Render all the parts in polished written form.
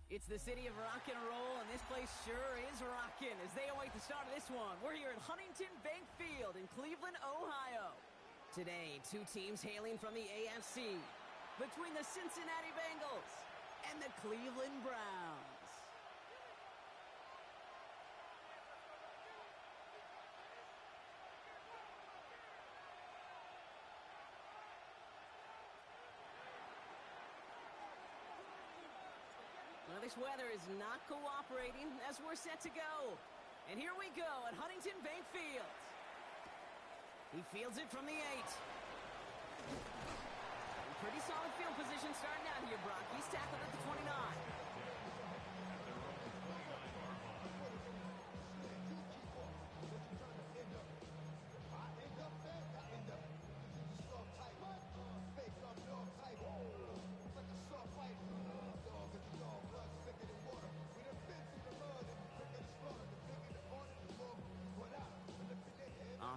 It's the city of rock and roll, and this place sure is rocking as they await the start of this one. We're here at Huntington Bank Field in Cleveland, Ohio. Today, two teams hailing from the AFC, between the Cincinnati Bengals and the Cleveland Browns. Well, this weather is not cooperating as we're set to go. And here we go at Huntington Bank Field. He fields it from the 8. Pretty solid field position starting out here, Brock. He's tackled at the 29.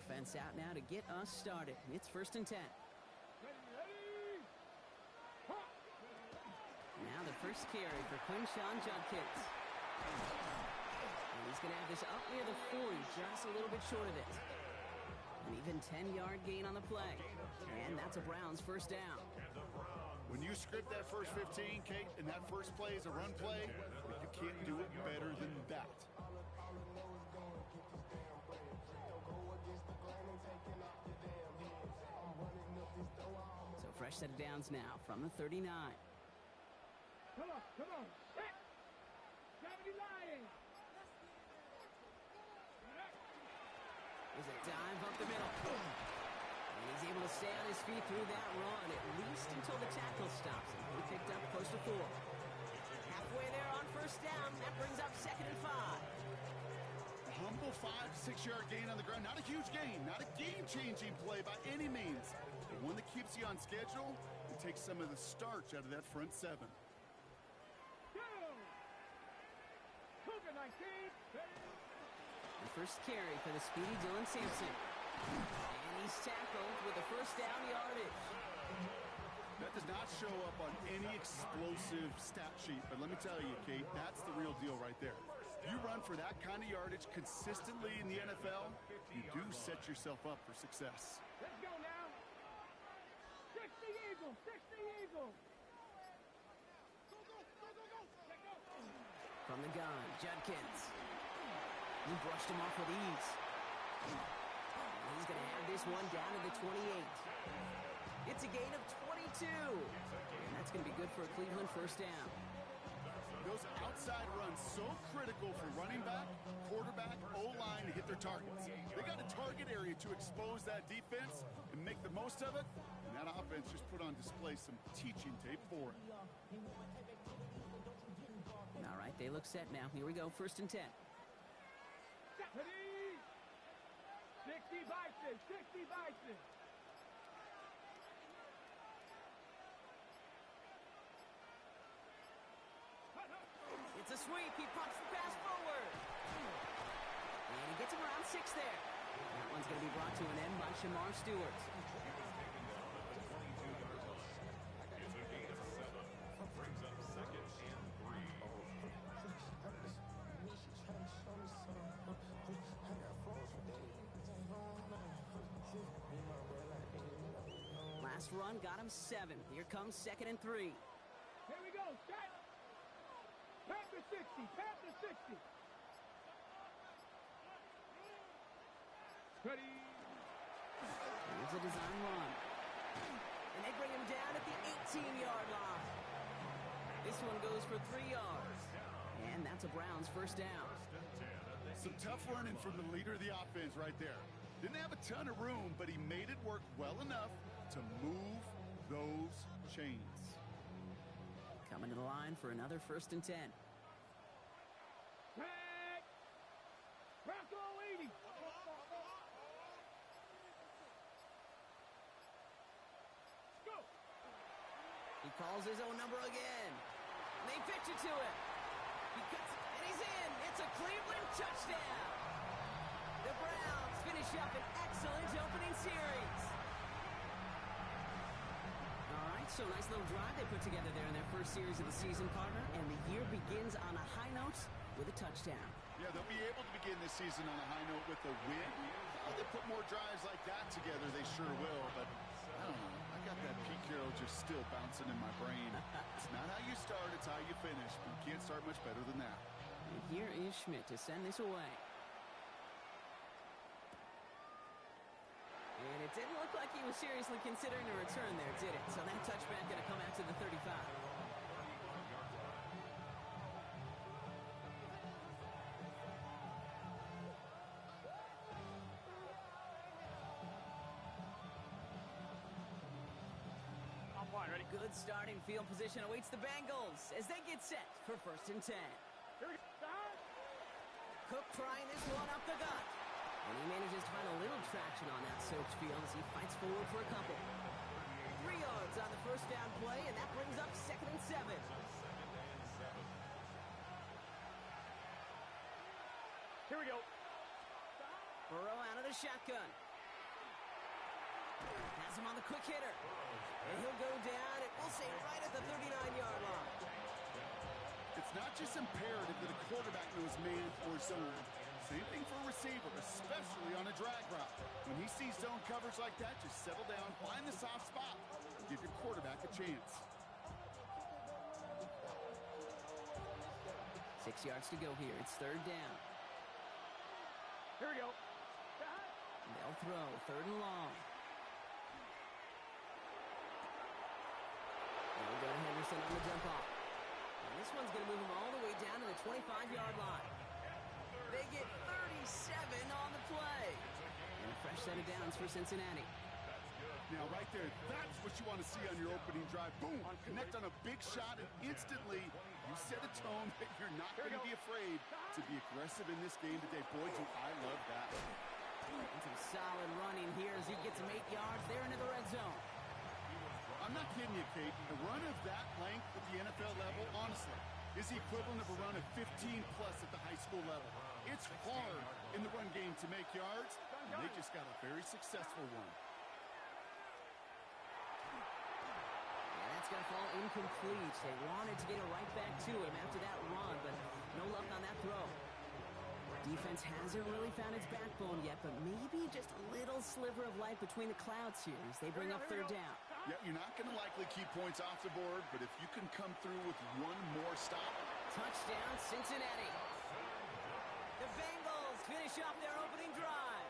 Offense out now to get us started. It's 1st and 10. Now the first carry for Quinshon Judkins. And he's going to have this up near the 40, just a little bit short of it. An even 10-yard gain on the play. And that's a Browns first down. When you script that first 15, Kate, and that first play is a run play, you can't do it better than that. So fresh set of downs now from the 39. Come on. Hit. Gravity lying. There's a dive up the middle. And he's able to stay on his feet through that run, at least until the tackle stops him. He picked up close to 4. Halfway there on first down. That brings up 2nd and 5. A humble 5 to 6 yard gain on the ground. Not a huge gain. Not a game-changing play by any means. But one that keeps you on schedule and takes some of the starch out of that front 7. Cougar 19. The first carry for the speedy Dylan Sampson. And he's tackled with a first down yardage. That does not show up on any explosive stat sheet, but let me tell you, Kate, that's the real deal right there. You run for that kind of yardage consistently in the NFL, you do set yourself up for success. Let's go now. 60 Eagles. Go. From the gun, Judkins. He brushed him off with ease. And he's going to have this one down to the 28. It's a gain of 22. And that's going to be good for a Cleveland first down. Those outside runs so critical for running back, quarterback, O-line to hit their targets. They got a target area to expose that defense and make the most of it. And that offense just put on display some teaching tape for it. All right, they look set now. Here we go, 1st and 10. 60 Bison. It's a sweep. He pops the pass forward. And he gets him around 6 there. That one's going to be brought to an end by Shamar Stewart. It's a gain of 7. Brings up 2nd and 3. Last run got him 7. Here comes 2nd and 3. Here we go. Set. Panther 60. Ready. Here's a design run. And they bring him down at the 18-yard line. This one goes for 3 yards. And that's a Browns first down. Some tough running from the leader of the offense right there. Didn't have a ton of room, but he made it work well enough to move those chains. Coming to the line for another 1st and 10. Back. Bronco 80. Go. He calls his own number again. And they pitch it to him. He cuts, and he's in. It's a Cleveland touchdown. The Browns finish up an excellent opening series. All right, So nice little drive they put together there in their first series of the season, partner, and the year begins on a high note with a touchdown. Yeah, they'll be able to begin this season on a high note with a win. How they put more drives like that together, they sure will, but I don't know. I got that Pete Carroll just still bouncing in my brain. It's not how you start, it's how you finish. But you can't start much better than that. And here is Schmidt to send this away. And it didn't look like he was seriously considering a return there, did it? So that touchback going to come out to the 35. Ready? Good starting field position awaits the Bengals as they get set for 1st and 10. Here we go. Cook trying this one up the gut. And he manages to find a little traction on that soaked field as he fights forward for a couple. 3 yards on the first down play, and that brings up 2nd and 7. Here we go. Burrow out of the shotgun. Has him on the quick hitter. And he'll go down, and we'll say right at the 39-yard line. It's not just imperative that a quarterback knows man or zone. Same thing for a receiver, especially on a drag route. When he sees zone coverage like that, just settle down, find the soft spot, and give your quarterback a chance. 6 yards to go here. It's 3rd down. Here we go. They'll throw 3rd and long. They'll go to Henderson on the jump off. And this one's going to move him all the way down to the 25-yard line. They get 37 on the play. And a fresh set of downs for Cincinnati. Now, right there, that's what you want to see on your opening drive. Boom! Connect on a big shot, and instantly you set a tone that you're not going to be afraid to be aggressive in this game today. Boy, do I love that. And some solid running here as he gets him 8 yards there into the red zone. I'm not kidding you, Kate. A run of that length at the NFL level, honestly, is the equivalent of a run of 15-plus at the high school level. It's hard in the run game to make yards, and they just got a very successful one. Yeah, that's going to fall incomplete. They wanted to get it right back to him after that run, but no luck on that throw. Defense hasn't really found its backbone yet, but maybe just a little sliver of light between the clouds here as they bring up 3rd down. Yeah, you're not going to likely keep points off the board, but if you can come through with one more stop. Touchdown, Cincinnati. The Bengals finish off their opening drive.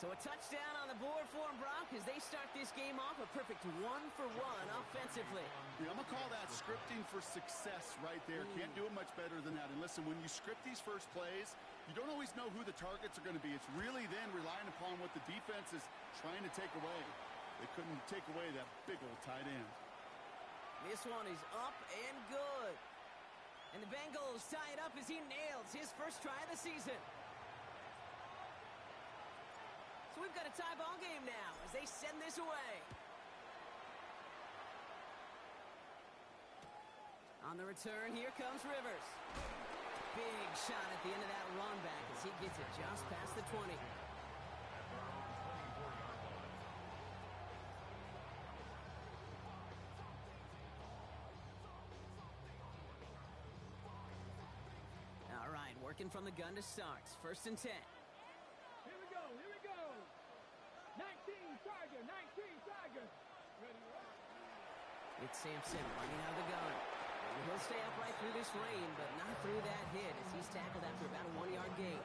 So a touchdown on the board for them, Brock, as they start this game off a perfect 1-for-1 offensively. Yeah, I'm going to call that scripting for success right there. Can't do it much better than that. And listen, when you script these first plays, you don't always know who the targets are going to be. It's really then relying upon what the defense is trying to take away. They couldn't take away that big old tight end. This one is up and good. And the Bengals tie it up as he nails his first try of the season. So we've got a tie ball game now as they send this away. On the return, here comes Rivers. Big shot at the end of that run back as he gets it just past the 20. All right, working from the gun to start. 1st and 10. Here we go. Here we go. 19 Tiger. 19 Tiger. Ready, rock. It's Sampson running out of the gun. And he'll stay upright through this rain, but not through that hit as he's tackled after about a 1-yard gain.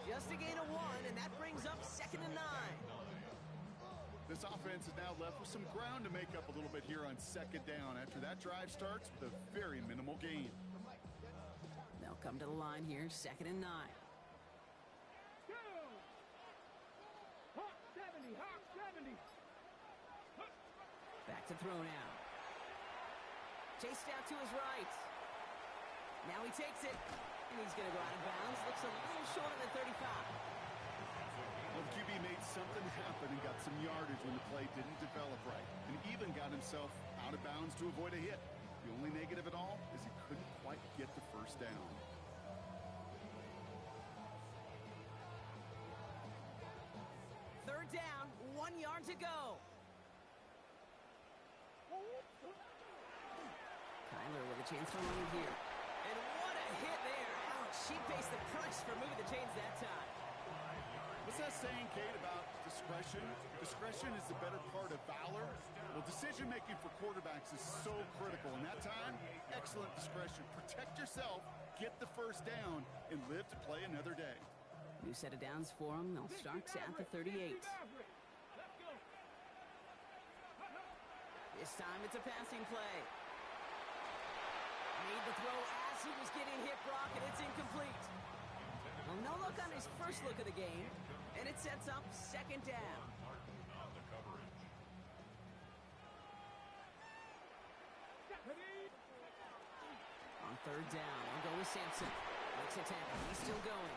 Just a gain of 1, and that brings up 2nd and 9. This offense is now left with some ground to make up a little bit here on 2nd down after that drive starts with a very minimal gain. They'll come to the line here, 2nd and 9. Go. Hawk 70. Hawk 70. Back to throw now. Chased out to his right. Now he takes it, and he's going to go out of bounds. Looks a little short of the 35. Well, the QB made something happen and got some yardage when the play didn't develop right, and even got himself out of bounds to avoid a hit. The only negative at all is he couldn't quite get the first down. Third down, 1 yard to go. Kyler with a chance to run here. And what a hit there. Ouch, she pays the price for moving the chains that time. What's that saying, Kate, about discretion? Discretion is the better part of valor. Well, decision-making for quarterbacks is so critical. In that time, excellent discretion. Protect yourself, get the first down, and live to play another day. New set of downs for them. They'll start at the 38. This time it's a passing play. Made the throw as he was getting hit, Brock, and it's incomplete. Well, no look on his first look of the game, and it sets up second down. On the coverage. On third down, I'll go with Sampson. Makes a tackle. He's still going.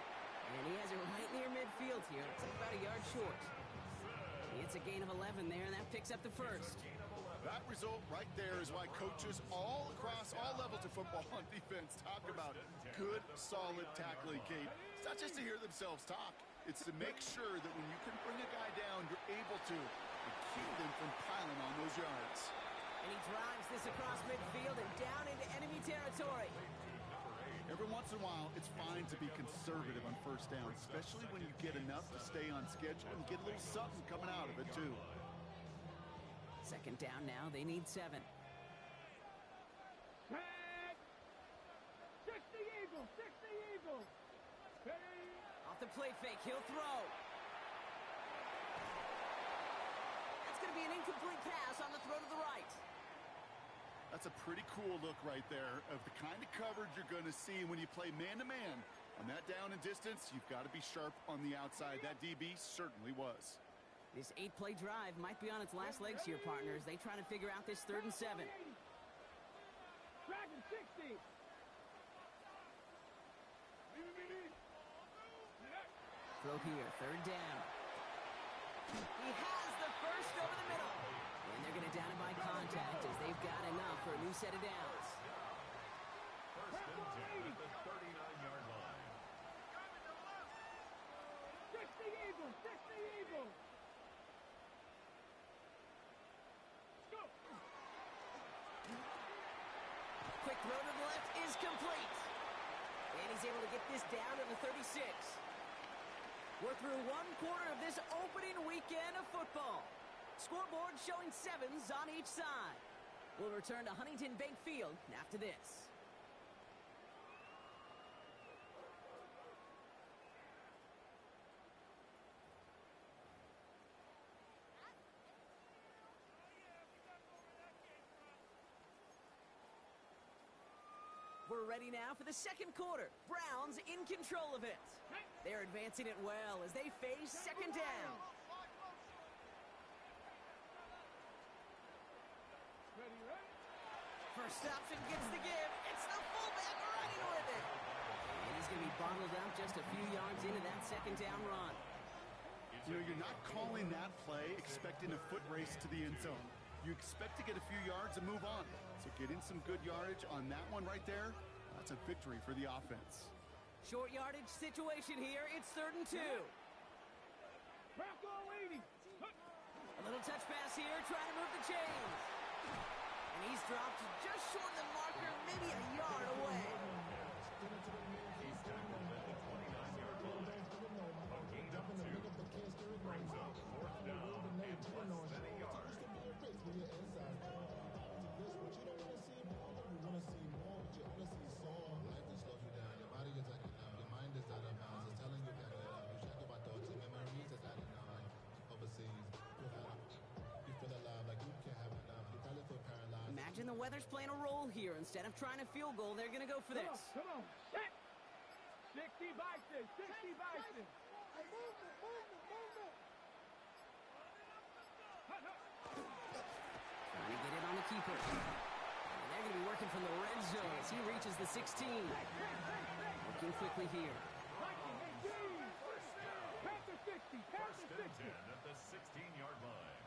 And he has it right near midfield here. It's about a yard short. It's a gain of 11 there, and that picks up the first. That result right there is why coaches all across all levels of football on defense talk about good, solid tackling, Kate. It's not just to hear themselves talk. It's to make sure that when you can bring a guy down, you're able to and keep them from piling on those yards. And he drives this across midfield and down into enemy territory. Every once in a while, it's fine to be conservative on first down, especially when you get enough to stay on schedule and get a little something coming out of it, too. Second down now. They need 7. Tag! 60 Eagles! 60 Eagles! Hey! Off the play fake. He'll throw. That's going to be an incomplete pass on the throw to the right. That's a pretty cool look right there of the kind of coverage you're going to see when you play man-to-man. On that down and distance, you've got to be sharp on the outside. That DB certainly was. This 8-play drive might be on its last legs here, partners. They try to figure out this 3rd and 7. Dragon 60! Throw here, 3rd down. He has the first over the middle. And they're going to down it by contact as they've got enough for a new set of downs. First and 10 at the 39-yard line. 60 Eagles! 60 Eagles! Go! Quick throw to the left is complete. And he's able to get this down to the 36. We're through one quarter of this opening weekend of football. Scoreboard showing 7s on each side. We'll return to Huntington Bank Field after this. We're ready now for the second quarter. Browns in control of it. They're advancing it well as they face second down. Ready, ready? First option gets the give. It's the fullback running with it. And he's going to be bottled up just a few yards into that second down run. You know, you're not calling that play expecting a foot race to the end zone. You expect to get a few yards and move on. So getting some good yardage on that one right there, that's a victory for the offense. Short yardage situation here. It's 3rd and 2. Bronco 80! A little touch pass here, trying to move the chains. And he's dropped just short of the marker, maybe a yard away. He's tackled at the 29-yard line. A gain of 2. Brings up 4th down and less than a yard. Imagine the weather's playing a role here. Instead of trying a field goal, they're going to go for this. Come on, set! 60 Bison! 60 Bison! Trying to get it on the keeper. And they're going to be working from the red zone as he reaches the 16. Looking quickly here. Panther 60! Panther First and 60! 10 at the 16-yard line.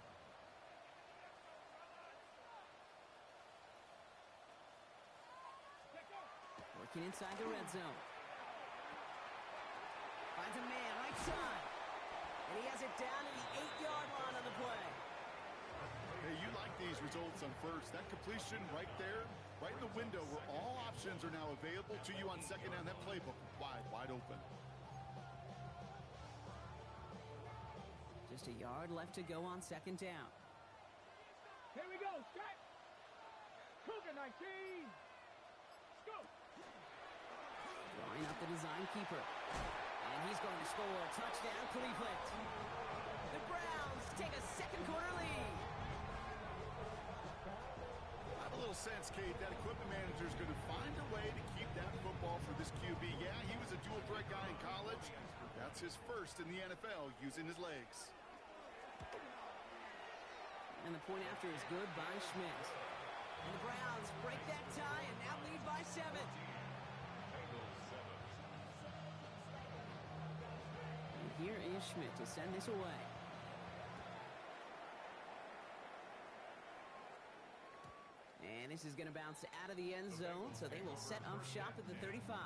Working inside the red zone. Finds a man right side. And he has it down to the 8-yard line on the play. Hey, you like these results on first. That completion right there, right in the window where all options are now available to you on second down. That playbook wide open. Just a yard left to go on second down. Here we go, strike. Cougar 19. Go. Drawing up the design keeper. And he's going to score. Touchdown, Cleveland. The Browns take a second quarter lead. I have a little sense, Kate, that equipment manager is going to find a way to keep that football for this QB. Yeah, he was a dual threat guy in college. That's his first in the NFL, using his legs. And the point after is good by Schmidt. And the Browns break that tie and now lead by 7. And here is Schmidt to send this away. And this is going to bounce out of the end zone, so they will set up shop at the 35.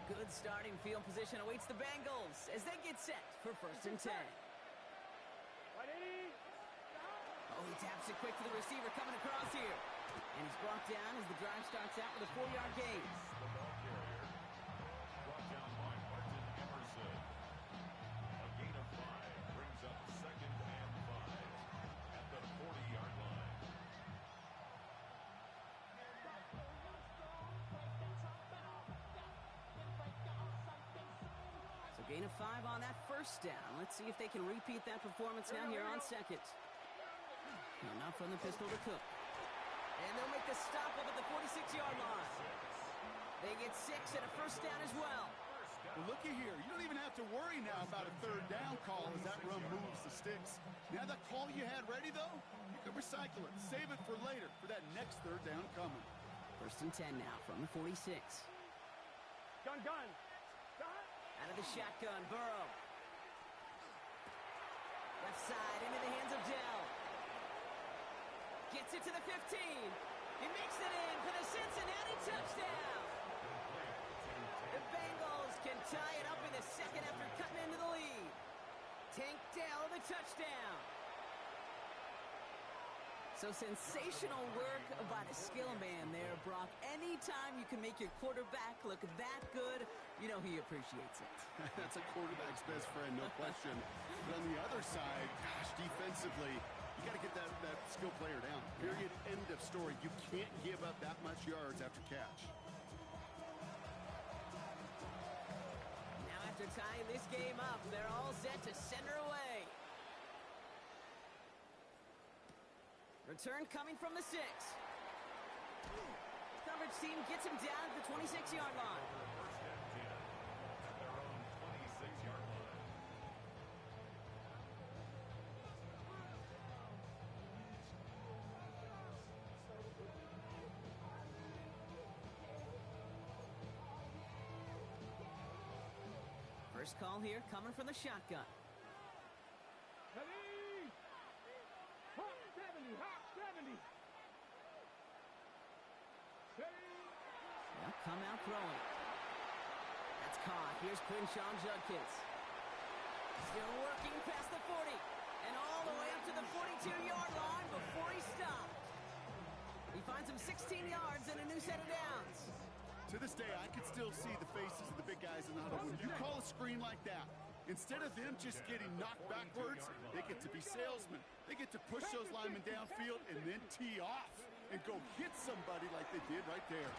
Good starting field position awaits the Bengals as they get set for 1st and 10. Oh, he taps it quick to the receiver coming across here. And he's brought down as the drive starts out with a 4-yard gain. The ball carrier brought down by Martin Emerson. A gain of 5 brings up 2nd and 5 at the 40-yard line. So gain of 5 on that first down. Let's see if they can repeat that performance now here on second. Enough from the pistol to Cook. And they'll make the stop up at the 46-yard line. They get 6 and a first down as well. Well, looky here. You don't even have to worry now about a 3rd down call as that run moves the sticks. Now that call you had ready, though, you can recycle it. Save it for later for that next 3rd down coming. 1st and 10 now from the 46. Gun. Out of the shotgun, Burrow. Left side into the hands of Dell. Gets it to the 15. He makes it in for the Cincinnati touchdown. The Bengals can tie it up in the second after cutting into the lead. Tank Dell the touchdown. So sensational work by the skill man there, Brock. Anytime you can make your quarterback look that good, you know he appreciates it. That's a quarterback's best friend, no question. But on the other side, gosh, defensively, you got to get that skill player down. Period. End of story. You can't give up that much yards after catch. Now after tying this game up, they're all set to send her away. Return coming from the 6. Coverage team gets him down at the 26-yard line. First and 10 at their own 26-yard line. First call here coming from the shotgun. Ready. Hawk 70. Ready. They'll come out throwing. That's caught. Here's Quinshawn Judkins. Still working past the 40. And all the way up to the 42-yard line before he stopped. He finds him 16 yards and a new set of downs. To this day, I can still see the faces of the big guys in the huddle. When you call a screen like that, instead of them just getting knocked backwards, they get to be salesmen. They get to push those linemen downfield and then tee off and go hit somebody like they did right there.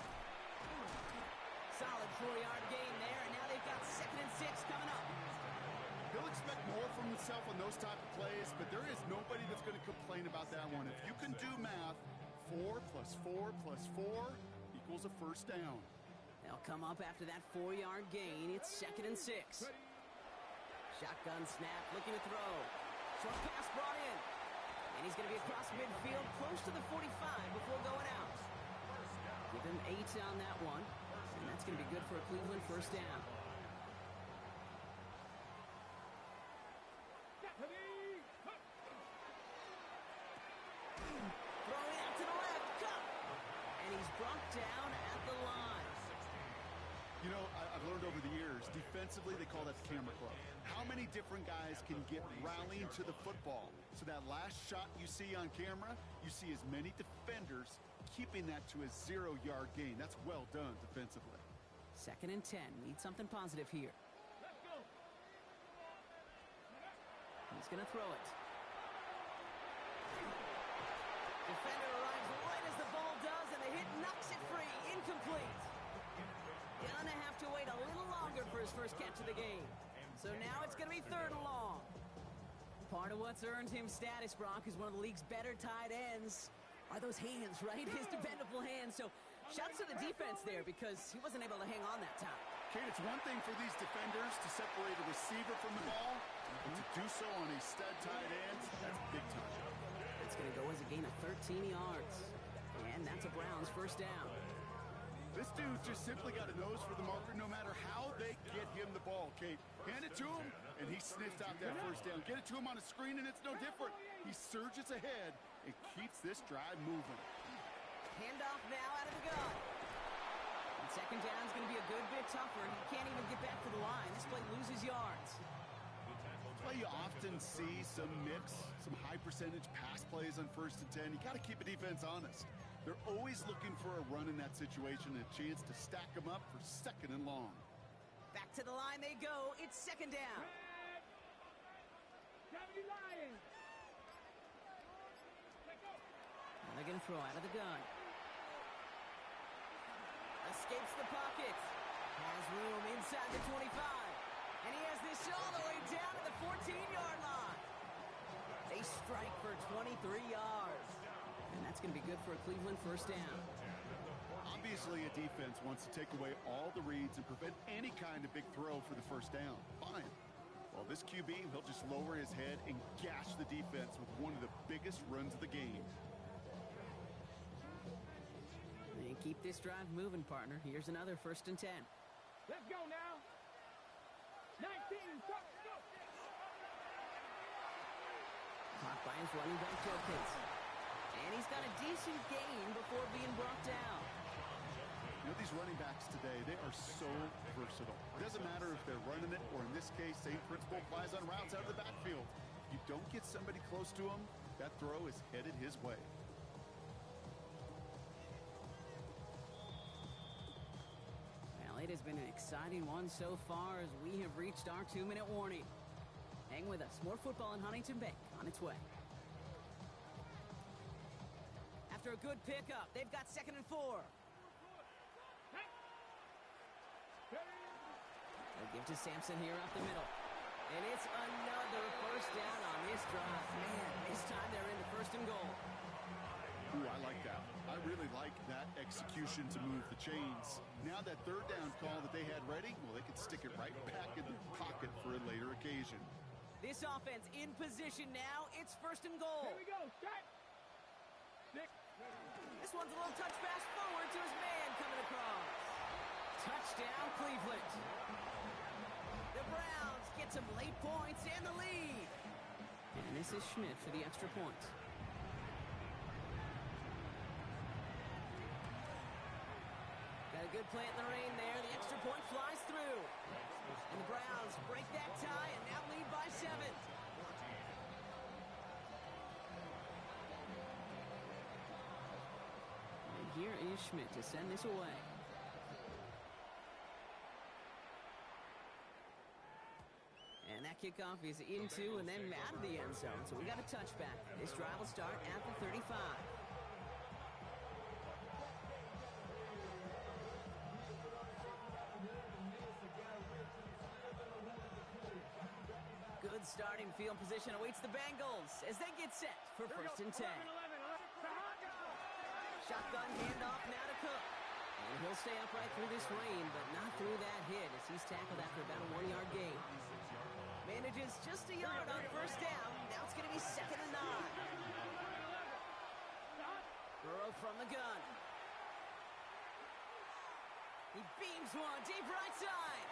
Solid 4-yard gain there, and now they've got 2nd and 6 coming up. He'll expect more from himself on those type of plays, but there is nobody that's going to complain about that one. If you can do math, 4 plus 4 plus 4 equals a first down. They'll come up after that 4-yard gain. It's 2nd and 6. Shotgun snap, looking to throw. Short pass brought in. And he's going to be across midfield, close to the 45 before going out. Give him 8 on that one. And that's going to be good for a Cleveland first down. Throwing out to the left. Cup. And he's brought down at the line. You know, I've learned over the years, defensively, they call that the camera club. How many different guys can get rallying to the football? So that last shot you see on camera, you see as many defenders keeping that to a 0-yard gain. That's well done defensively. 2nd and 10. Need something positive here. Let's go. He's going to throw it. Defender arrives right as the ball does, and the hit knocks it free. Incomplete. Gonna have to wait a little longer for his first catch of the game. So now it's going to be 3rd and long. Part of what's earned him status, Brock, is one of the league's better tight ends. Are those hands, right? His dependable hands. So shouts to the defense there because he wasn't able to hang on that time. Kate, it's one thing for these defenders to separate a receiver from the ball, but to do so on a stud tight end, that's big time. It's going to go as a gain of 13 yards. And that's a Browns first down. This dude just simply got a nose for the marker no matter how they get him the ball, Kate. Hand it to him, and he sniffs out that first down. Get it to him on a screen, and it's no different. He surges ahead and keeps this drive moving. Handoff now out of the gun. And 2nd down is going to be a good bit tougher. He can't even get back to the line. This play loses yards. That's why you often see some mix, some high percentage pass plays on 1st and 10. You got to keep a defense honest. They're always looking for a run in that situation and a chance to stack them up for 2nd and long. Back to the line they go. It's 2nd down. Johnny Lions. Let's go. And they're going to throw out of the gun. Escapes the pocket. Has room inside the 25. And he has this all the way down to the 14-yard line. They strike for 23 yards. And that's going to be good for a Cleveland first down. Obviously, a defense wants to take away all the reads and prevent any kind of big throw for the first down. Fine. Well, this QB, he'll just lower his head and gash the defense with one of the biggest runs of the game. And keep this drive moving, partner. Here's another 1st and 10. Let's go now. 19. Go. Caught by his running back, Joe Pinson. And he's got a decent gain before being brought down. You know, these running backs today, they are so versatile. It doesn't matter if they're running it, or in this case, same principle applies on routes out of the backfield. If you don't get somebody close to him, that throw is headed his way. Well, it has been an exciting one so far as we have reached our 2-minute warning. Hang with us. More football in Huntington Bank on its way. After a good pickup, they've got 2nd and 4. They'll give to Sampson here up the middle. And it's another first down on this drive. Man, this time they're into 1st and goal. Ooh, I like that. I really like that execution to move the chains. Now that 3rd down call that they had ready, well, they could stick it right back in the pocket for a later occasion. This offense in position now. It's 1st and goal. Here we go. Start. 6. This one's a little touch pass forward to his man coming across. Touchdown, Cleveland. The Browns get some late points and the lead. And this is Schmidt for the extra point. Got a good plant in the rain there. The extra point flies through. And the Browns break that tie and now lead by 7. And here is Schmidt to send this away. And that kickoff is into and then out of the end zone. So we got a touchback. This drive will start at the 35. Good starting field position awaits the Bengals as they get set for 1st and 10. Shotgun handoff now to Cook. And he'll stay upright through this rain, but not through that hit as he's tackled after about a 1-yard gain. Manages just a yard on 1st down. Now it's going to be 2nd and 9. Burrow from the gun. He beams one deep right side.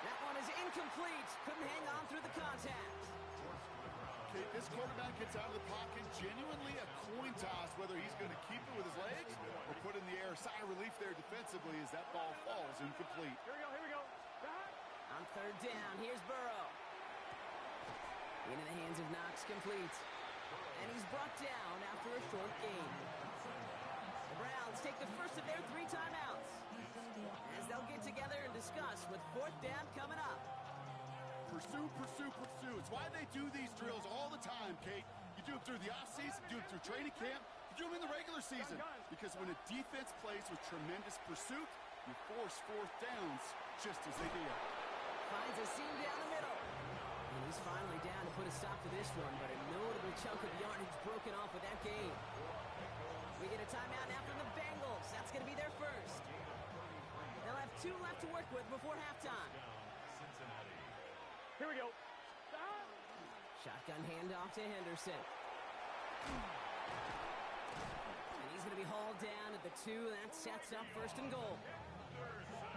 That one is incomplete. Couldn't hang on through the contact. Okay, this this quarterback gets out of the pocket, genuinely a coin toss whether he's going to keep it with his legs or put it in the air. Sigh of relief there defensively as that ball falls incomplete. Here we go. Stop. On third down, here's Burrow. Into the hands of Knox, complete. And he's brought down after a short gain. The Browns take the first of their 3 timeouts as they'll get together and discuss with fourth down coming up. Pursue, pursue, pursue. It's why they do these drills all the time, Kate. You do them through the offseason, you do them through training camp, you do them in the regular season. Because when a defense plays with tremendous pursuit, you force fourth downs just as they did. Finds a seam down the middle. And he's finally down to put a stop to this one, but a notable chunk of yardage broken off with that gain. We get a timeout now from the Bengals. That's going to be their first. They'll have 2 left to work with before halftime. Cincinnati. Here we go. Stop. Shotgun handoff to Henderson. And he's going to be hauled down at the 2. That sets up first and goal.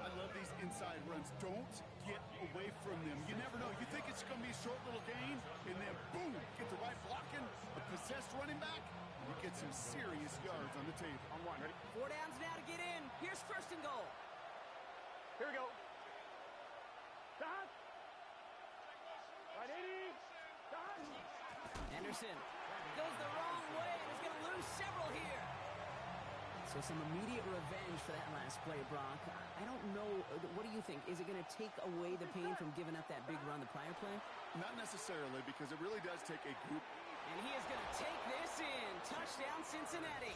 I love these inside runs. Don't get away from them. You never know. You think it's going to be a short little gain, and then boom, get the right blocking, a possessed running back, and you get some serious yards on the table. On 1, ready? 4 downs now to get in. Here's first and goal. Here we go. Stop. Right, 80. Stop. Anderson goes the wrong way and is going to lose several here. So some immediate revenge for that last play, Brock. I don't know. What do you think? Is it going to take away the pain from giving up that big run the prior play? Not necessarily, because it really does take a group. And he is going to take this in. Touchdown, Cincinnati.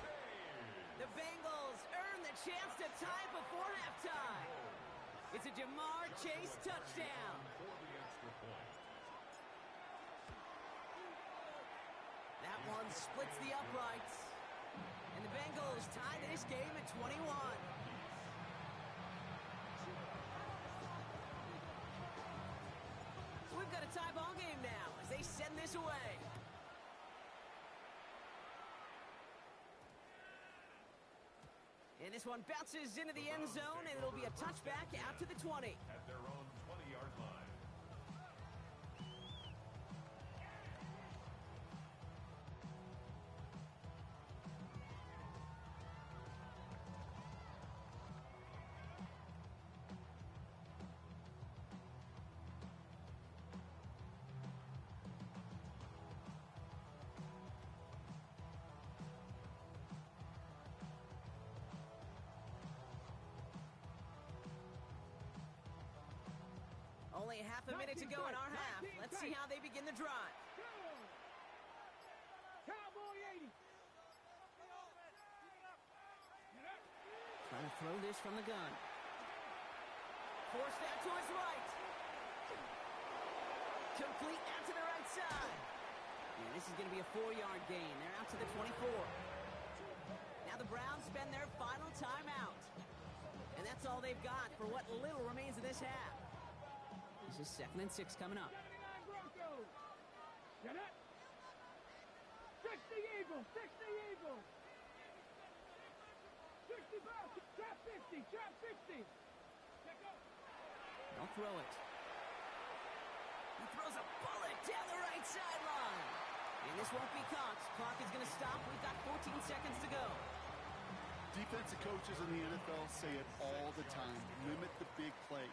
The Bengals earn the chance to tie it before halftime. It's a Jamar Chase touchdown. For the extra point. That one splits the uprights. And the Bengals tie this game at 21. We've got a tie ball game now as they send this away. And this one bounces into the end zone, and it'll be a touchback out to the 20. At their own 20-yard line. Only half a minute to go in our half. Let's see how they begin the drive. Go. Cowboy 80. Trying to throw this from the gun. Force that to his right. Complete out to the right side. And this is going to be a 4-yard gain. They're out to the 24. Now the Browns spend their final timeout. And that's all they've got for what little remains of this half. This is 2nd and 6 coming up. 79 Broncos. Get it. 60 Eagles. 60 Eagles. 65. Trap 50. Trap 50. Check out. Don't throw it. He throws a bullet down the right sideline. And this won't be caught. Clock is going to stop. We've got 14 seconds to go. Defensive coaches in the NFL say it all the time. Limit the big play.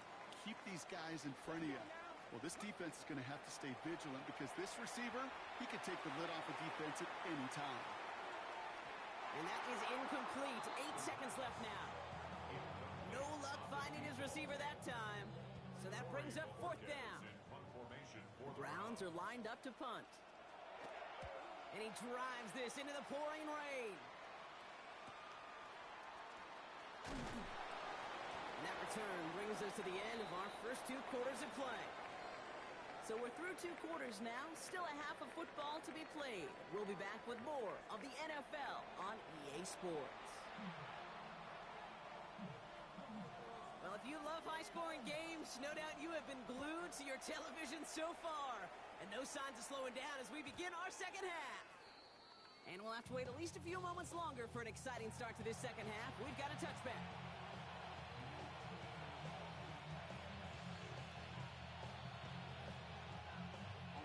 Keep these guys in front of you. Well, this defense is going to have to stay vigilant because this receiver, he can take the lid off a defense at any time. And that is incomplete. 8 seconds left now. No luck finding his receiver that time. So that brings up 4th down. Punt formation for the Browns are lined up to punt. And he drives this into the pouring rain. And that return brings us to the end of our first 2 quarters of play. So we're through 2 quarters now, still a half of football to be played. We'll be back with more of the NFL on EA Sports. Well, if you love high-scoring games, no doubt you have been glued to your television so far. And no signs of slowing down as we begin our second half. And we'll have to wait at least a few moments longer for an exciting start to this second half. We've got a touchback.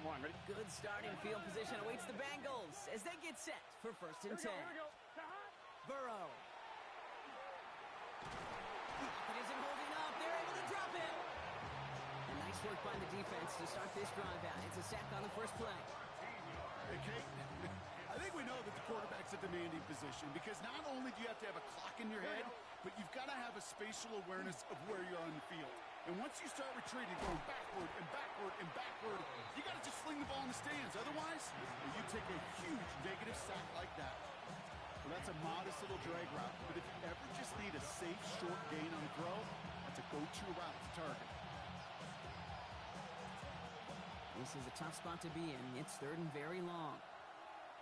On 1. Good starting field position awaits the Bengals as they get set for 1st and 10. Here we go. Burrow. It isn't holding up. They're able to drop it. And nice work by the defense to start this drive out. It's a sack on the first play. Hey, Kate, I think we know that the quarterback's a demanding position because not only do you have to have a clock in your head, but you've got to have a spatial awareness of where you're on the field. And once you start retreating, going backward and backward and backward, you got to just sling the ball in the stands. Otherwise, you take a huge negative sack like that. Well, that's a modest little drag route. But if you ever just need a safe, short gain on the throw, that's a go-to route to target. This is a tough spot to be in. It's 3rd and very long.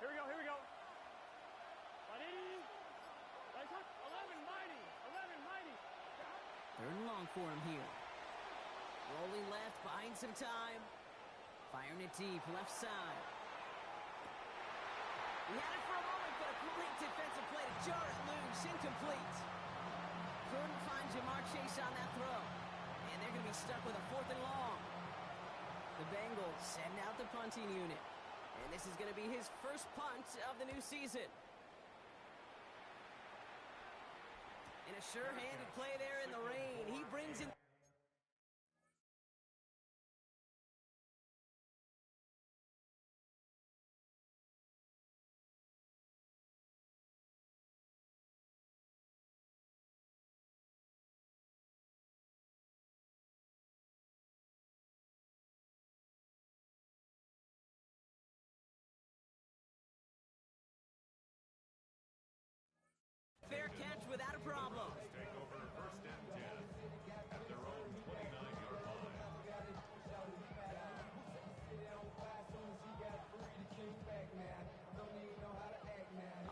Here we go. 11 mighty. 3rd and long for him here. Rolling left, buying some time. Firing it deep, left side. He had it for a moment, but a great defensive play to jar it loose, incomplete. Couldn't find Jamar Chase on that throw. And they're going to be stuck with a 4th and long. The Bengals send out the punting unit. And this is going to be his first punt of the new season. And a sure-handed play there in the rain. He brings in... Fair catch without a problem. Take over 1st and 10 at their own 29-yard line.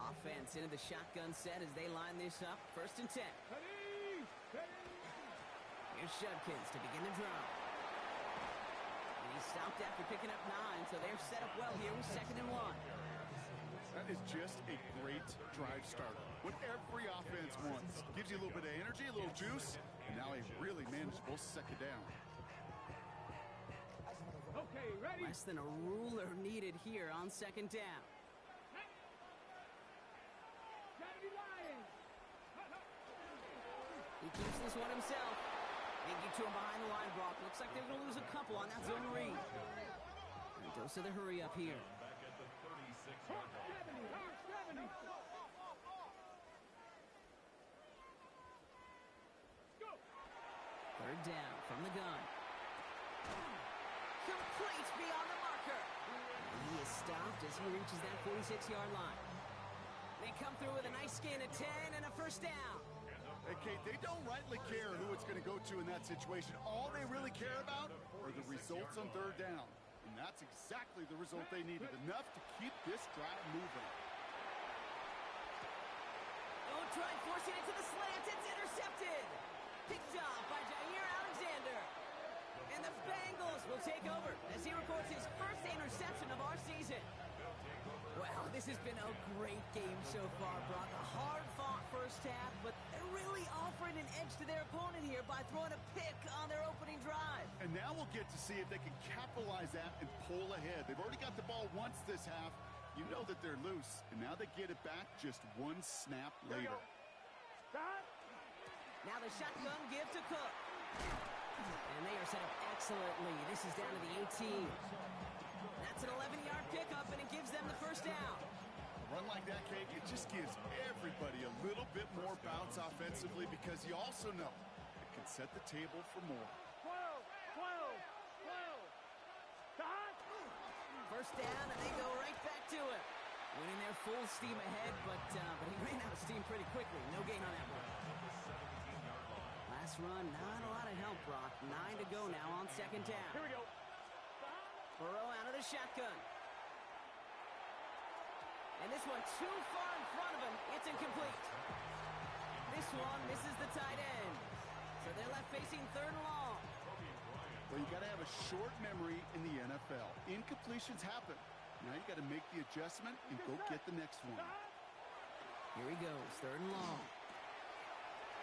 Offense into the shotgun set as they line this up. 1st and 10. Here's Judkins to begin the drive. And he stopped after picking up 9, so they're set up well here with 2nd and 1. That is just a great drive starter. What every offense wants. Gives you a little bit of energy, a little juice, and now a really manageable 2nd down. Okay, ready? Less than a ruler needed here on 2nd down. Gotta be lying. He keeps this one himself. Biggie to him behind the line, Brock. Looks like they're going to lose a couple on that zone read. And dose of the hurry up here. Back at the 36-yard line. 70. Go. 3rd down from the gun. Complete beyond the marker. And he is stopped as he reaches that 46-yard line. They come through with a nice gain of 10 and a 1st down. Hey, Kate, they don't rightly care who it's going to go to in that situation. All they really care about are the results on 3rd down. And that's exactly the result they needed. Enough to keep this drive moving. Oh, try forcing it to the slant. It's intercepted. Picked off by Jair Alexander. And the Bengals will take over as he records his first interception of our season. Well, this has been a great game so far, Brock. A hard-fought 1st half, but they're really offering an edge to their opponent here by throwing a pick on their opening drive. And now we'll get to see if they can capitalize that and pull ahead. They've already got the ball once this half. You know that they're loose, and now they get it back just 1 snap later. Stop. Now the shotgun give to Cook. And they are set up excellently. This is down to the 18. That's an 11-yard pickup, and it gives them the 1st down. A run like that, Kate, it just gives everybody a little bit more bounce offensively because you also know it can set the table for more. 12. Stop. 1st down, and they go right back to it. Winning their full steam ahead, but he ran out of steam pretty quickly. No gain on that one. Last run, not a lot of help, Brock. 9 to go now on 2nd down. Here we go. Burrow out of the shotgun. And this one too far in front of him. It's incomplete. This one misses the tight end. So they're left facing 3rd and long. Well, you got to have a short memory in the NFL. Incompletions happen. Now you got to make the adjustment and go get the next one. Here he goes, 3rd and long.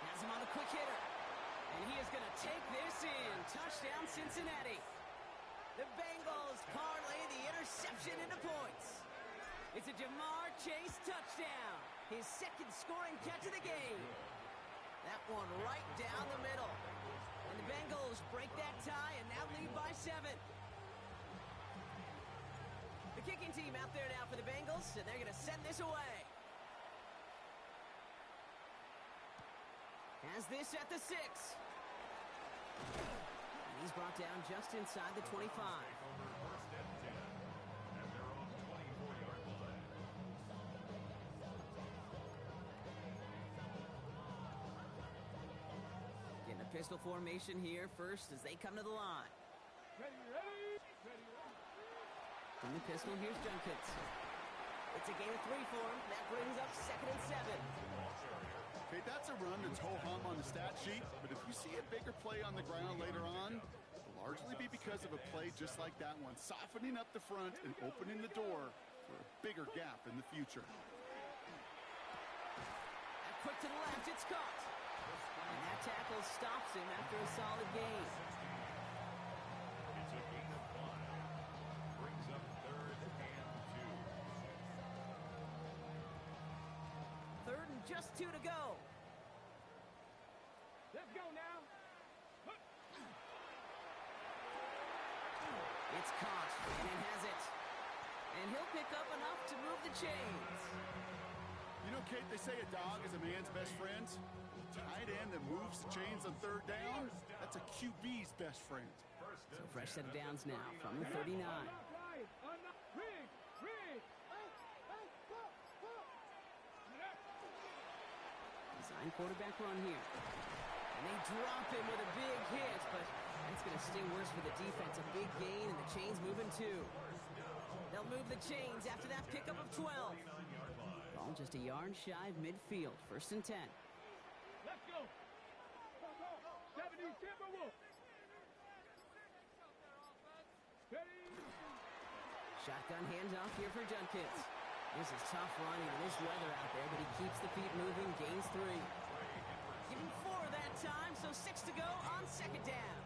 Has him on the quick hitter. And he is going to take this in. Touchdown, Cincinnati. The Bengals parlay the reception into points. It's a Jamar Chase touchdown. His second scoring catch of the game. That one right down the middle. And the Bengals break that tie and now lead by 7. The kicking team out there now for the Bengals, and they're going to send this away. Has this at the 6. And he's brought down just inside the 25. First and 10 at their own 24-yard line. Getting a pistol formation here first as they come to the line. Ready, ready, ready, ready. From the pistol, here's Junkins. It's a gain of 3 for him. That brings up 2nd and 7. Okay, that's a run that's ho-hum on the stat sheet, but if you see a bigger play on the ground later on, it'll largely be because of a play just like that one, softening up the front and opening the door for a bigger gap in the future. That quick to the left, it's caught. And that tackle stops him after a solid gain. It's a gain of 5. Brings up 3rd and 2. 3rd and just 2 to go. Let's go now. It's caught, and has it. And he'll pick up enough to move the chains. You know, Kate, they say a dog is a man's best friend. Tight end that moves the chains on 3rd down, that's a QB's best friend. So fresh set of downs now from the 39. Rig, rig. Design quarterback run here. And they drop him with a big hit, but that's going to sting worse for the defense. A big gain, and the chains moving too. They'll move the chains after that pickup of 12. Ball just a yard shy of midfield. 1st and 10. Let's go. 70 Timberwolves. Ready. Shotgun handoff here for Junkins. This is tough running in this weather out there, but he keeps the feet moving, gains 3. Give him 4 that time, so 6 to go on 2nd down.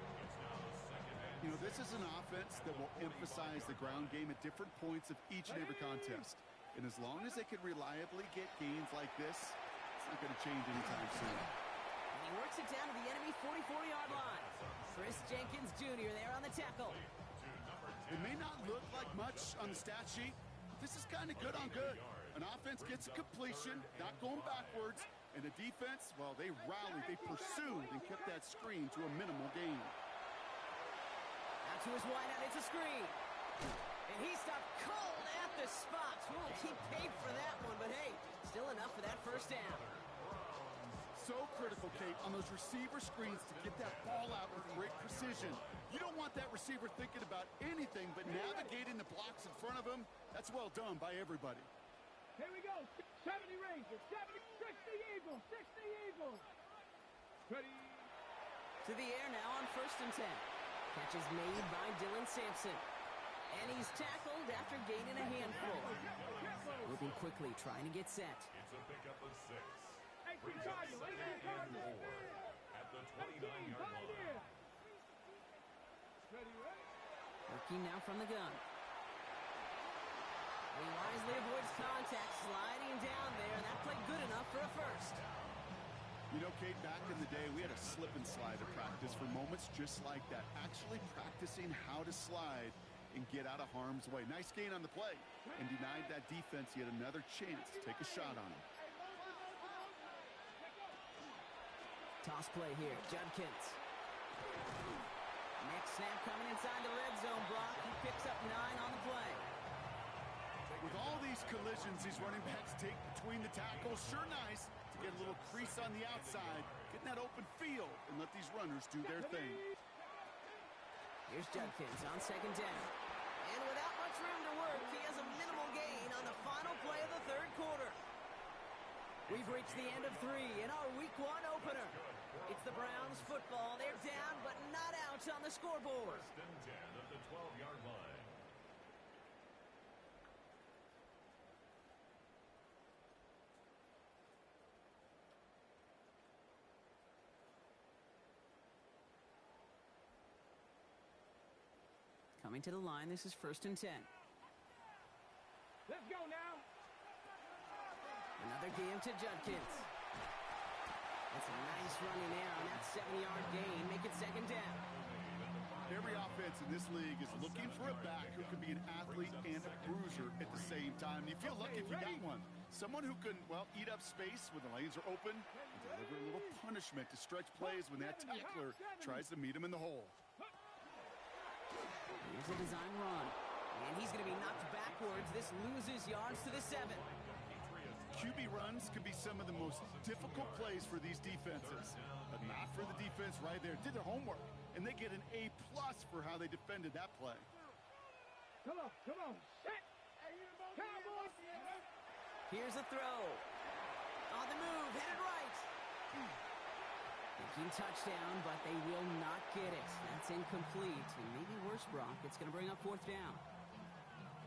You know, this is an offense that will emphasize the ground game at different points of each and every contest. And as long as they can reliably get gains like this, it's not going to change anytime soon. And he works it down to the enemy 44-yard line. Chris Jenkins Jr. there on the tackle. It may not look like much on the stat sheet, but this is kind of good on good. An offense gets a completion, not going backwards, and the defense, well, they rallied, they pursued, and kept that screen to a minimal gain. Out to his wideout, it's a screen. And he stopped cold at the spot. He paid for that one, but hey, still enough for that 1st down. So critical, Kate, on those receiver screens to get that ball out with great precision. You don't want that receiver thinking about anything but navigating the blocks in front of him. That's well done by everybody. Here we go. 70 Rangers. 70, 60 Eagles. 60 Eagles. Ready. To the air now on 1st and 10. Catch is made by Dylan Sampson. And he's tackled after gaining a handful. Moving quickly, trying to get set. It's a pickup of 6. 18 Cardinals. 18 Cardinals. At the 29-yard line. Ready, ready. Working now from the gun. He wisely avoids contact, sliding down there, and that played good enough for a 1st. You know, Kate, back in the day, we had a slip and slide to practice for moments just like that. Actually practicing how to slide and get out of harm's way. Nice gain on the play and denied that defense yet another chance to take a shot on him. Toss play here, Judkins. Next snap coming inside the red zone block. He picks up 9 on the play. With all these collisions these running backs take between the tackles, sure nice to get a little crease on the outside, getting that open field, and let these runners do their thing. Here's Judkins on 2nd down. And without much room to work, he has a minimal gain on the final play of the 3rd quarter. We've reached the end of 3 in our Week 1 opener. It's the Browns football. They're down, but not out on the scoreboard. 1st and 10 at the 12-yard line. Coming to the line, this is 1st and 10. Let's go now. Another game to Judkins. That's a nice run in there on that 7-yard gain. Make it second down. Every offense in this league is looking for a back who can be an athlete and a bruiser at the same time. You feel lucky if you got one. Someone who can, well, eat up space when the lanes are open and deliver a little punishment to stretch plays when that tackler tries to meet him in the hole. Here's a design run. And he's going to be knocked backwards. This loses yards to the 7. QB runs can be some of the most difficult plays for these defenses, but not for the defense right there. Did their homework, and they get an A+ for how they defended that play. Come on, come on. Set. Cowboys. Here's a throw. On the move, headed right. Thinking touchdown, but they will not get it. That's incomplete. And maybe worse, Brock, it's going to bring up 4th down.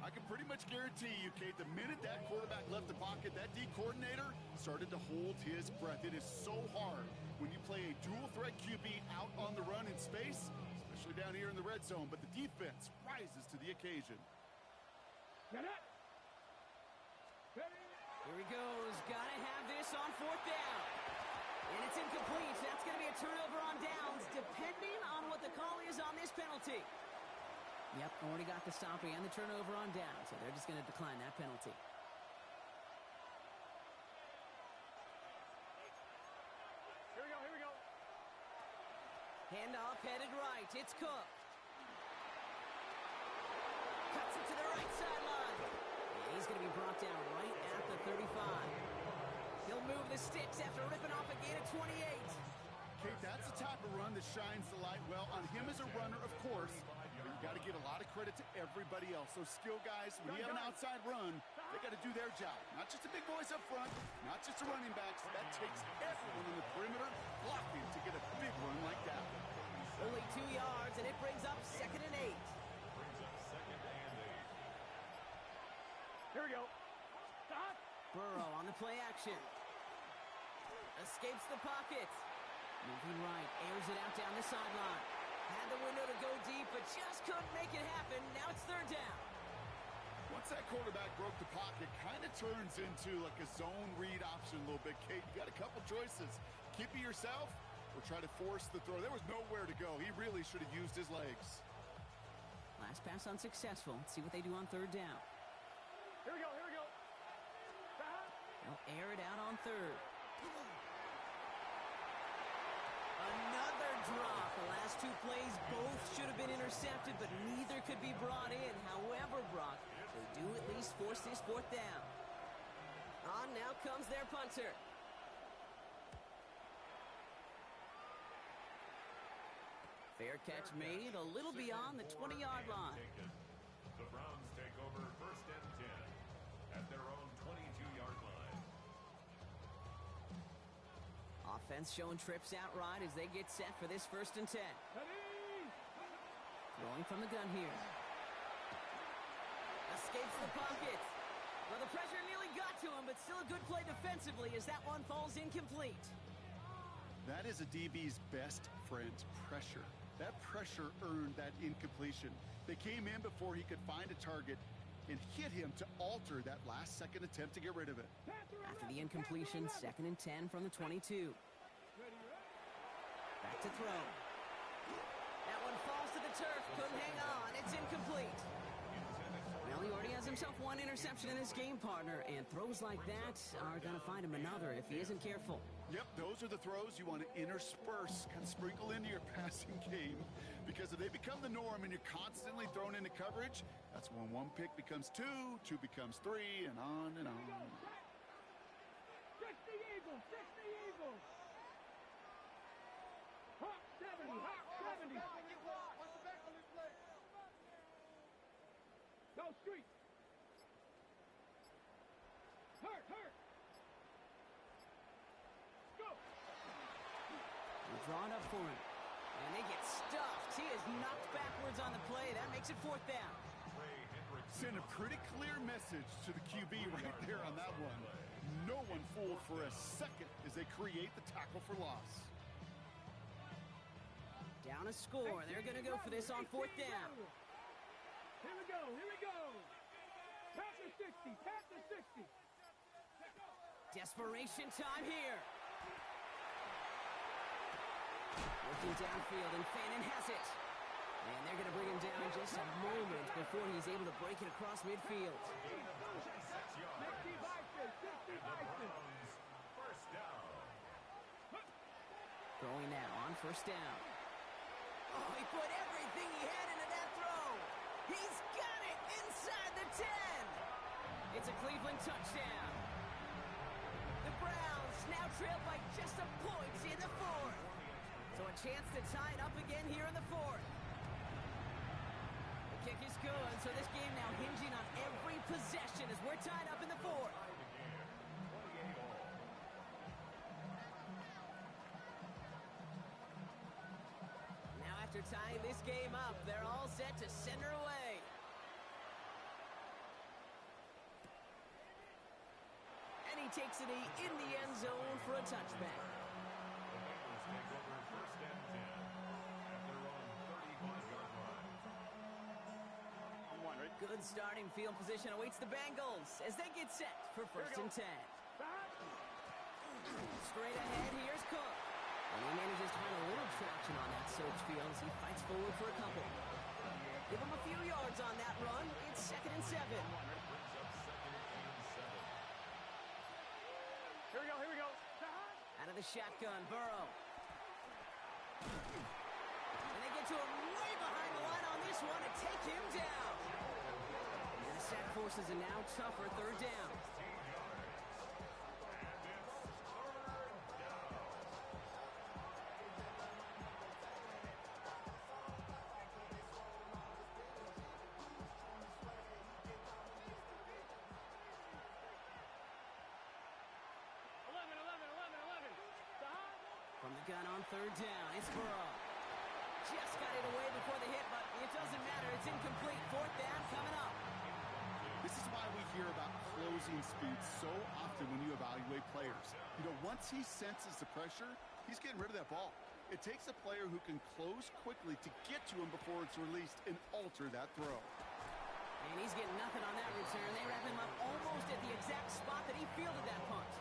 I can pretty much guarantee you, Kate, the minute that quarterback left the pocket, that D coordinator started to hold his breath. It is so hard when you play a dual-threat QB out on the run in space, especially down here in the red zone, but the defense rises to the occasion. Get up. Here he goes. Gotta have this on 4th down. And it's incomplete. That's going to be a turnover on downs, depending on what the call is on this penalty. Yep, already got the stop and the turnover on down, so they're just going to decline that penalty. Here we go, here we go. Handoff headed right. It's Cook. Cuts it to the right sideline. And he's going to be brought down right at the 35. He'll move the sticks after ripping off a gain of 28. Kate, that's the type of run that shines the light well on him as a runner, of course. Got to give a lot of credit to everybody else. Those skill guys, when you have an outside run, they got to do their job. Not just the big boys up front, not just the running backs. That takes everyone in the perimeter blocking to get a big run like that. Only 2 yards, and it brings up 2nd and 8. Here we go. Stop. Burrow on the play action. Escapes the pocket. Moving right, airs it out down the sideline. Had the window to go deep, but just couldn't make it happen. Now it's 3rd down. Once that quarterback broke the pocket, kind of turns into like a zone read option a little bit. Kate, you got a couple choices. Keep it yourself or try to force the throw. There was nowhere to go. He really should have used his legs. Last pass unsuccessful. Let's see what they do on 3rd down. Here we go, here we go. Stop. They'll air it out on 3rd. Another drop. The last 2 plays both should have been intercepted, but neither could be brought in. However, Brock, they do at least force this 4th down. On now comes their punter. Fair catch made a little beyond the 20-yard line. The Browns take over 1st and 10 at their own 22-yard line. Offense showing trips out right as they get set for this 1st and 10. Throwing from the gun here. Escapes the pocket. Well, the pressure nearly got to him, but still a good play defensively as that one falls incomplete. That is a DB's best friend, pressure. That pressure earned that incompletion. They came in before he could find a target and hit him to alter that last-second attempt to get rid of it. After the incompletion, 2nd and 10 from the 22. Back to throw. That one falls to the turf. Couldn't hang on. It's incomplete. Well, he already has himself 1 interception in his game, partner, and throws like that are going to find him another if he isn't careful. Yep, those are the throws you want to intersperse, kind of sprinkle into your passing game, because if they become the norm and you're constantly thrown into coverage, that's when 1 pick becomes 2, 2 becomes 3, and on and on. Fix the Eagles, fix the Eagles. Hawk 70, Hawk 70. Go street. Hurt, hurt. Go. They're drawn up for him. And they get stuffed. He is knocked backwards on the play. That makes it 4th down. Send a pretty clear message to the QB right there on that one. No one fooled for a second as they create the tackle for loss. Down a score. They're going to go for this on 4th down. Here we go, here we go. Panther 60, Panther 60. Desperation time here. Looking downfield, and Fannin has it. And they're going to bring him down just a moment before he's able to break it across midfield. 60 Bison, 60 Bison. First down. Throwing now on first down. Oh, he put everything he had into that throw. He's got it inside the 10. It's a Cleveland touchdown. The Browns now trail by just a point in the fourth. So a chance to tie it up again here in the fourth. The kick is good, so this game now hinging on every possession as we're tied up in the fourth. Now after tying this game up, they're all set to send her away. And he takes it in the end zone for a touchback. Take over first and 10 at their own 35-yard line. Good starting field position awaits the Bengals as they get set for first and 10. Straight ahead, here's Cook. And he manages to find a little traction on that search field as he fights forward for a couple. Give him a few yards on that run. It's 2nd and 7. Brings up 2nd and 7. Here we go. Out of the shotgun, Burrow. And they get to him way behind the line on this one and take him down. And the sack forces a now tougher third down. From the gun on third down, it's Burrow. Just got it away before the hit, but it doesn't matter. It's incomplete. Fourth down coming up. This is why we hear about closing speed so often when you evaluate players. You know, once he senses the pressure, he's getting rid of that ball. It takes a player who can close quickly to get to him before it's released and alter that throw. And he's getting nothing on that return. They wrap him up almost at the exact spot that he fielded that punt.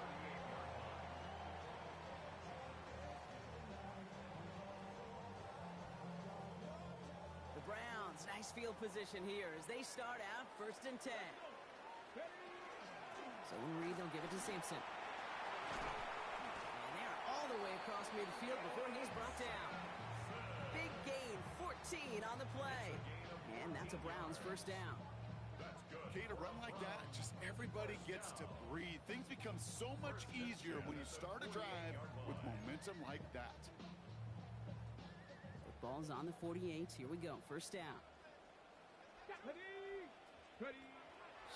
The Browns, nice field position here as they start out first and 10. So Reed, they'll give it to Simpson. And they're all the way across midfield before he's brought down. Big gain, 14 on the play. And that's a Browns first down. Okay, to run like that, just everybody gets to breathe. Things become so much easier when you start a drive with momentum like that. Ball's on the 48. Here we go. First down. Ready.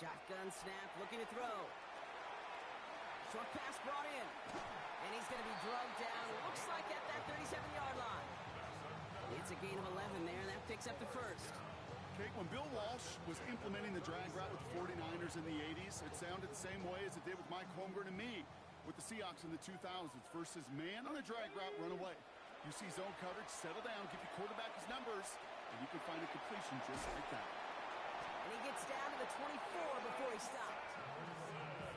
Shotgun snap, looking to throw. Short pass brought in. And he's going to be drugged down, looks like at that 37-yard line. It's a gain of 11 there, and that picks up the first. Okay, when Bill Walsh was implementing the drag route with the 49ers in the 80s, it sounded the same way as it did with Mike Holmgren and me with the Seahawks in the 2000s versus man on a drag route, run away. You see zone coverage, settle down, give your quarterback his numbers, and you can find a completion just like that. And he gets down to the 24 before he stopped.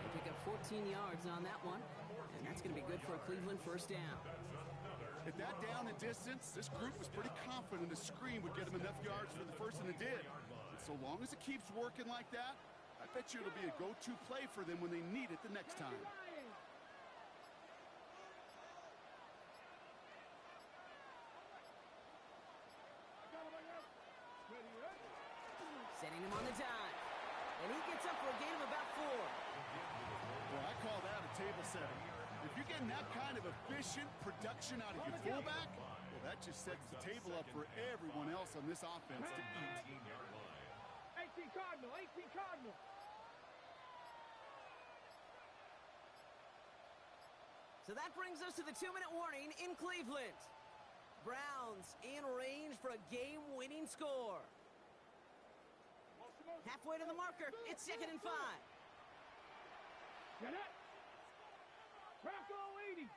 They pick up 14 yards on that one, and that's going to be good for a Cleveland first down. At that down and distance, this group was pretty confident a screen would get them enough yards for the first, and it did. And so long as it keeps working like that, I bet you it'll be a go-to play for them when they need it the next time. Setting him on the dive. And he gets up for a gain of about 4. Well, I call that a table setting. If you're getting that kind of efficient production out of your fullback, well, that just sets the table up for everyone else on this offense to eat. 18 Cardinal. So that brings us to the 2-minute warning in Cleveland. Browns in range for a game-winning score. Halfway to the marker, it's 2nd and 5. Get it? Bronco 80.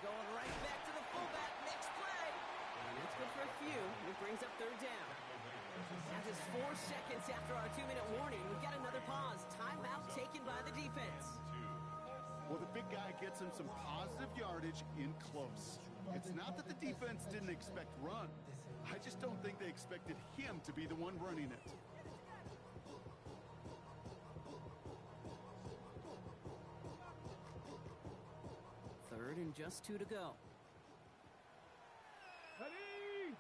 Going right back to the fullback. Next play. seconds after our 2-minute warning, we've got another pause. Timeout taken by the defense. Well, the big guy gets him some positive yardage in close. It's not that the defense didn't expect run. I just don't think they expected him to be the one running it. Third and just 2 to go. Ready?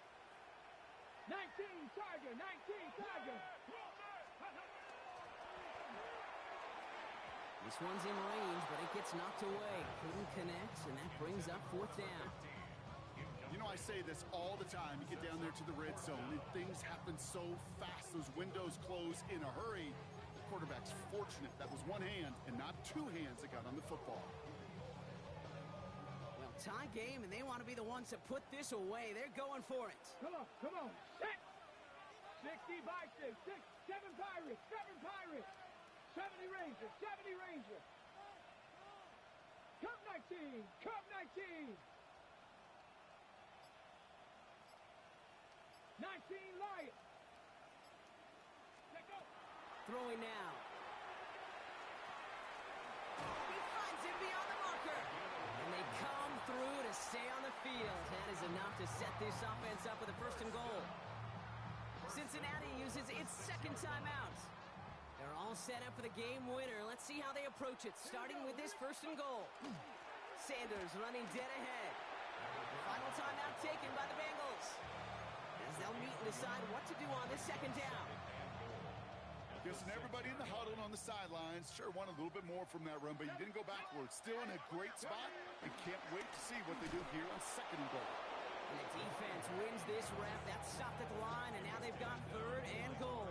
19, Tiger, 19, Tiger. This one's in range, but it gets knocked away. Couldn't connect, and that brings up 4th down. You know, I say this all the time. You get down there to the red zone, and things happen so fast. Those windows close in a hurry. The quarterback's fortunate. That was one hand and not two hands that got on the football. Well, tie game, and they want to be the ones to put this away. They're going for it. Come on, come on. 60 Vikings, 7 Pirates, 7 Pirates. 70 Rangers, 70 Rangers. Cup 19, Cup 19. 19 Lions. Let go. Throwing now. He finds him beyond the marker. And they come through to stay on the field. That is enough to set this offense up with a 1st and goal. Cincinnati uses its 2nd timeout. They're all set up for the game winner. Let's see how they approach it, starting with this 1st and goal. Sanders running dead ahead. Final timeout taken by the Bengals, as they'll meet and decide what to do on this 2nd down. Guessing everybody in the huddle on the sidelines sure want a little bit more from that run, but you didn't go backwards. Still in a great spot, and can't wait to see what they do here on 2nd and goal. And the defense wins this rep. That's stopped at the line, and now they've got 3rd and goal.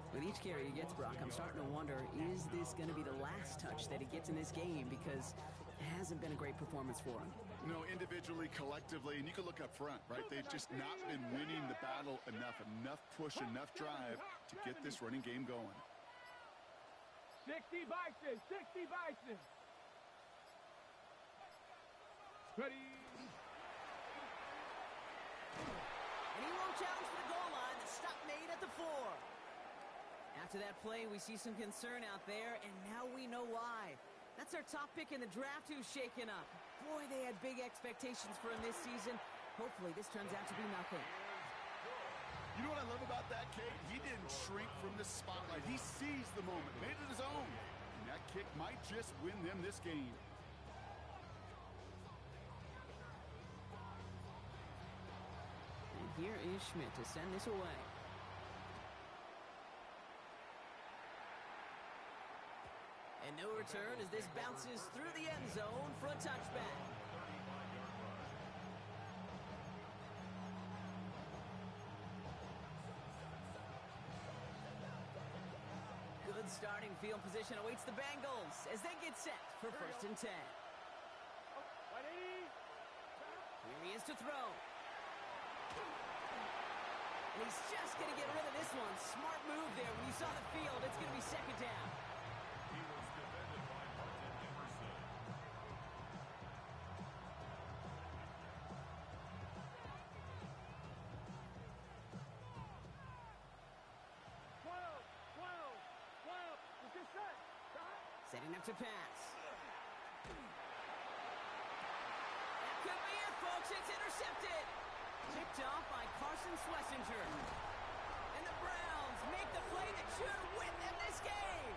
With each carry he gets, Brock, I'm starting to wonder, is this going to be the last touch that he gets in this game? Because it hasn't been a great performance for him. You know, individually, collectively, and you can look up front, right? They've just not been winning the battle enough push, enough drive to get this running game going. 60 Bison, 60 Bison. Ready. And he won't challenge for the goal line. The stop made at the 4. After that play, we see some concern out there, and now we know why. That's our top pick in the draft who's shaken up. Boy, they had big expectations for him this season. Hopefully, this turns out to be nothing. You know what I love about that, Kate? He didn't shrink from the spotlight. He seized the moment, made it his own. And that kick might just win them this game. And here is Schmidt to send this away. And no return as this bounces through the end zone for a touchback. Good starting field position awaits the Bengals as they get set for 1st and 10. Here he is to throw. And he's just going to get rid of this one. Smart move there. When you saw the field, it's going to be 2nd down. He was defended by Martin Emerson. 12. Setting up to pass. That could be it, folks. It's intercepted. Picked off by Carson Schlesinger. And the Browns make the play that should win them this game.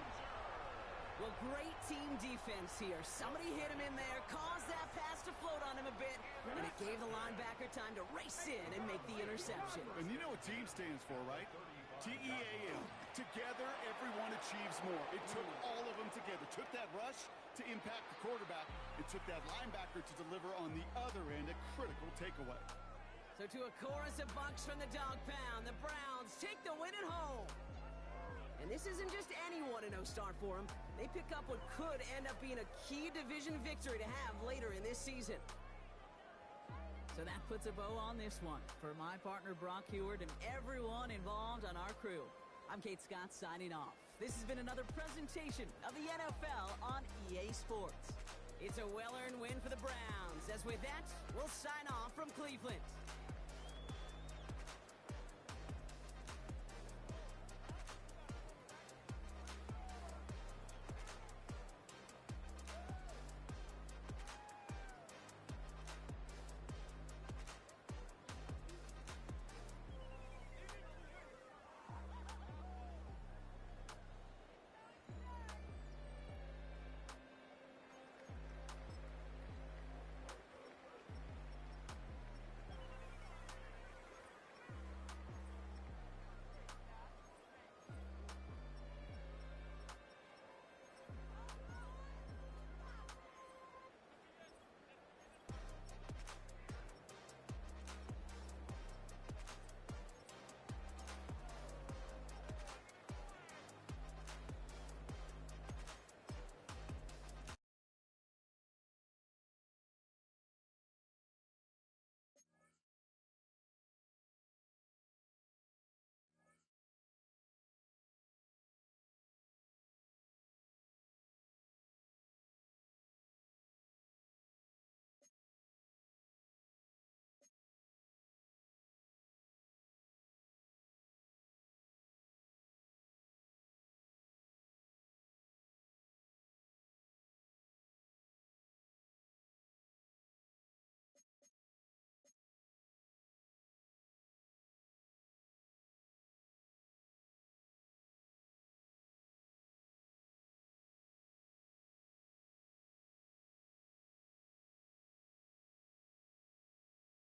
Well, great team defense here. Somebody hit him in there, caused that pass to float on him a bit, and it gave the linebacker time to race in and make the interception. And you know what team stands for, right? T-E-A-M. Together, everyone achieves more. It took all of them together. Took that rush to impact the quarterback. It took that linebacker to deliver on the other end a critical takeaway. So to a chorus of bucks from the dog pound, the Browns take the win at home. And this isn't just any 1-0 start for them. They pick up what could end up being a key division victory to have later in this season. So that puts a bow on this one. For my partner, Brock Heward, and everyone involved on our crew, I'm Kate Scott signing off. This has been another presentation of the NFL on EA Sports. It's a well-earned win for the Browns. As with that, we'll sign off from Cleveland.